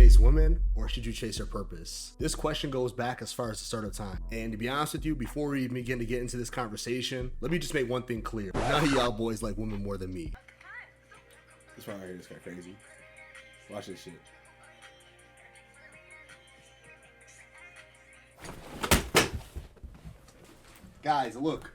chase women or should you chase their purpose? This question goes back as far as the start of time. And to be honest with you, before we even begin to get into this conversation, let me just make one thing clear. None of y'all boys like women more than me. This one right here is kind of crazy. Watch this shit. Guys, look.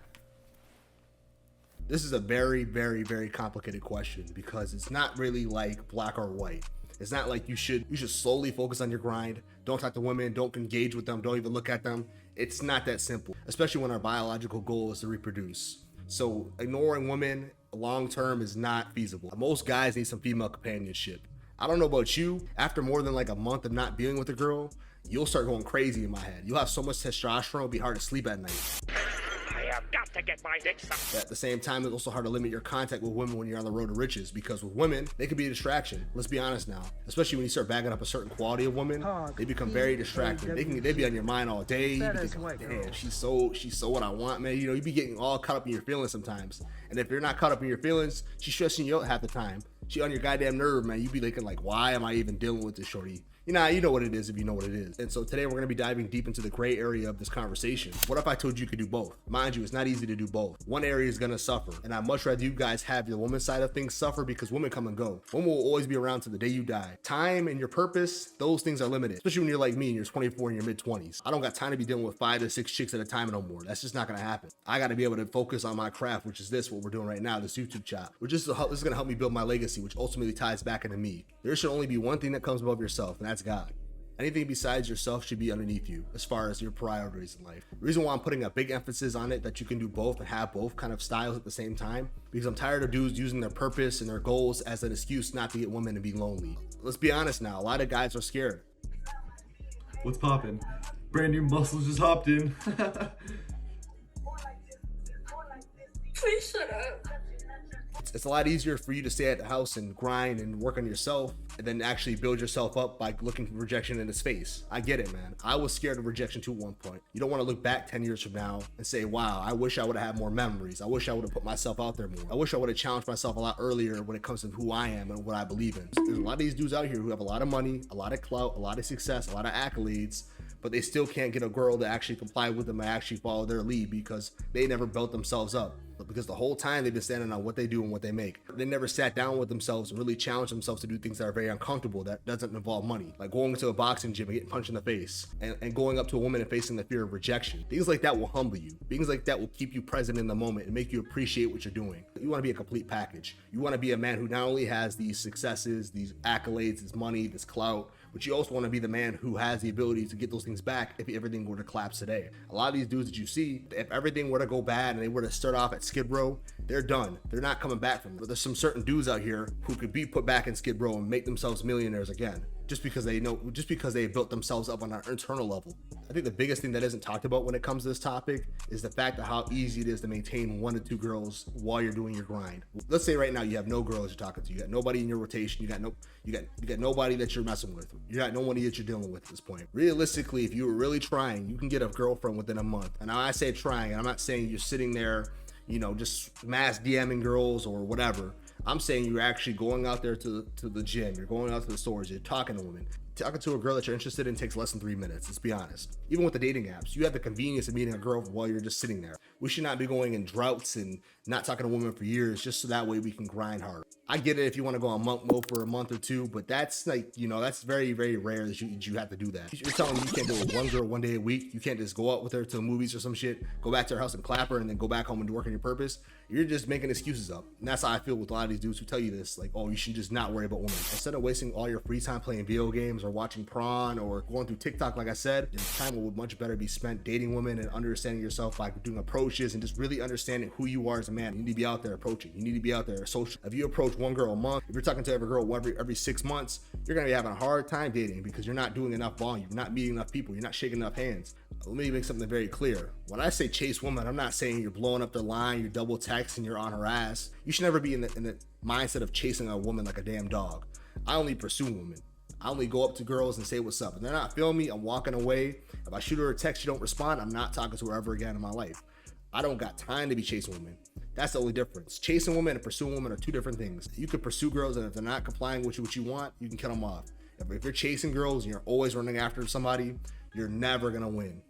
This is a very, very, very complicated question because it's not really like black or white. It's not like you should slowly focus on your grind. Don't talk to women, don't engage with them, don't even look at them. It's not that simple, especially when our biological goal is to reproduce. So ignoring women long term is not feasible. Most guys need some female companionship. I don't know about you, after more than like a month of not dealing with a girl, you'll start going crazy in my head. You'll have so much testosterone, it'll be hard to sleep at night. I have got to get my dick sucked. At the same time, it's also hard to limit your contact with women when you're on the road to riches, because with women, they can be a distraction. Let's be honest now. Especially when you start bagging up a certain quality of women, they become very distracting. They be on your mind all day. You be thinking, like, damn, she's so what I want, man. You know, you be getting all caught up in your feelings sometimes. And if you're not caught up in your feelings, she's stressing you out half the time. She on your goddamn nerve, man. You be thinking like, why am I even dealing with this shorty? You know what it is if you know what it is. And so today we're going to be diving deep into the gray area of this conversation. What if I told you could do both? Mind you, it's not easy to do both. One area is going to suffer. And I'd much rather you guys have your woman side of things suffer, because women come and go. Women will always be around to the day you die. Time and your purpose, those things are limited. Especially when you're like me and you're 24 in your mid-20s. I don't got time to be dealing with 5 to 6 chicks at a time no more. That's just not going to happen. I got to be able to focus on my craft, which is what we're doing right now, this YouTube chop. This is going to help me build my legacy, which ultimately ties back into me. There should only be one thing that comes above yourself, and that's God. Anything besides yourself should be underneath you as far as your priorities in life. The reason why I'm putting a big emphasis on it, that you can do both and have both kind of styles at the same time, because I'm tired of dudes using their purpose and their goals as an excuse not to get women and be lonely. Let's be honest now, a lot of guys are scared. What's poppin'? Brand new muscles just hopped in. Please shut up. It's a lot easier for you to stay at the house and grind and work on yourself and then actually build yourself up by looking for rejection in his face. I get it, man. I was scared of rejection too at one point. You don't want to look back 10 years from now and say, wow, I wish I would have had more memories. I wish I would have put myself out there more. I wish I would have challenged myself a lot earlier when it comes to who I am and what I believe in. There's a lot of these dudes out here who have a lot of money, a lot of clout, a lot of success, a lot of accolades, but they still can't get a girl to actually comply with them and actually follow their lead because they never built themselves up. But because the whole time they've been standing on what they do and what they make. They never sat down with themselves and really challenged themselves to do things that are very uncomfortable, that doesn't involve money. Like going to a boxing gym and getting punched in the face and going up to a woman and facing the fear of rejection. Things like that will humble you. Things like that will keep you present in the moment and make you appreciate what you're doing. You want to be a complete package. You want to be a man who not only has these successes, these accolades, this money, this clout, but you also want to be the man who has the ability to get those things back if everything were to collapse today. A lot of these dudes that you see, if everything were to go bad and they were to start off at Skid Row, they're done. They're not coming back from it. But there's some certain dudes out here who could be put back in Skid Row and make themselves millionaires again, just because they built themselves up on an internal level. I think the biggest thing that isn't talked about when it comes to this topic is the fact of how easy it is to maintain 1 to 2 girls while you're doing your grind. Let's say right now you have no girls you're talking to. You got nobody in your rotation. You got nobody that you're messing with. You got nobody that you're dealing with at this point. Realistically, if you were really trying, you can get a girlfriend within a month. And now I say trying, and I'm not saying you're sitting there, just mass DMing girls or whatever. I'm saying you're actually going out there to the gym, you're going out to the stores, you're talking to women. Talking to a girl that you're interested in takes less than 3 minutes, let's be honest. Even with the dating apps, you have the convenience of meeting a girl while you're just sitting there. We should not be going in droughts and not talking to women for years, just so that way we can grind harder. I get it if you want to go on monk mode for a month or two, but that's like, that's very, very rare that you have to do that. You're telling me you can't do it with one girl 1 day a week. You can't just go out with her to the movies or some shit, go back to her house and clap her, and then go back home and work on your purpose. You're just making excuses up. And that's how I feel with a lot of these dudes who tell you this, like, oh, you should just not worry about women. Instead of wasting all your free time playing video games or watching prawn or going through TikTok, like I said, your time would much better be spent dating women and understanding yourself by doing approaches and just really understanding who you are as a man. You need to be out there approaching. You need to be out there social. If you approach one girl a month, if you're talking to every girl every 6 months, you're gonna be having a hard time dating because you're not doing enough volume, you're not meeting enough people, you're not shaking enough hands. Let me make something very clear. When I say chase women, I'm not saying you're blowing up the line, you're double texting, you're on her ass. You should never be in the mindset of chasing a woman like a damn dog. I only pursue women. I only go up to girls and say what's up. If they're not feeling me, I'm walking away. If I shoot her a text, she don't respond, I'm not talking to her ever again in my life. I don't got time to be chasing women. That's the only difference. Chasing women and pursuing women are two different things. You can pursue girls, and if they're not complying with what you want, you can cut them off. If you're chasing girls and you're always running after somebody, you're never gonna win.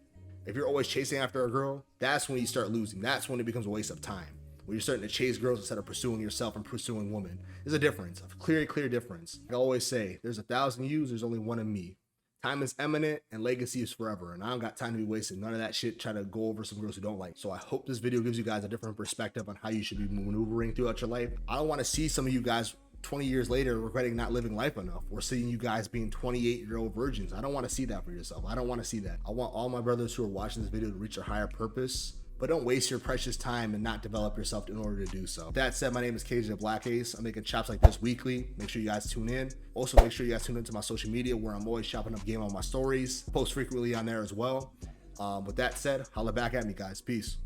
If you're always chasing after a girl, that's when you start losing. That's when it becomes a waste of time. When you're starting to chase girls instead of pursuing yourself and pursuing women. There's a difference, a clear difference. I always say, there's 1,000 yous, there's only one of me. Time is eminent and legacy is forever. And I don't got time to be wasting none of that shit trying to go over some girls who don't like. So I hope this video gives you guys a different perspective on how you should be maneuvering throughout your life. I don't want to see some of you guys 20 years later regretting not living life enough, or seeing you guys being 28-year-old virgins. I don't want to see that for yourself. I don't want to see that. I want all my brothers who are watching this video to reach their higher purpose, but don't waste your precious time and not develop yourself in order to do so. That said, my name is KJ the Black Ace. I'm making chops like this weekly. Make sure you guys tune in. Also, make sure you guys tune into my social media where I'm always chopping up game on my stories. Post frequently on there as well. With that said, holla back at me, guys. Peace.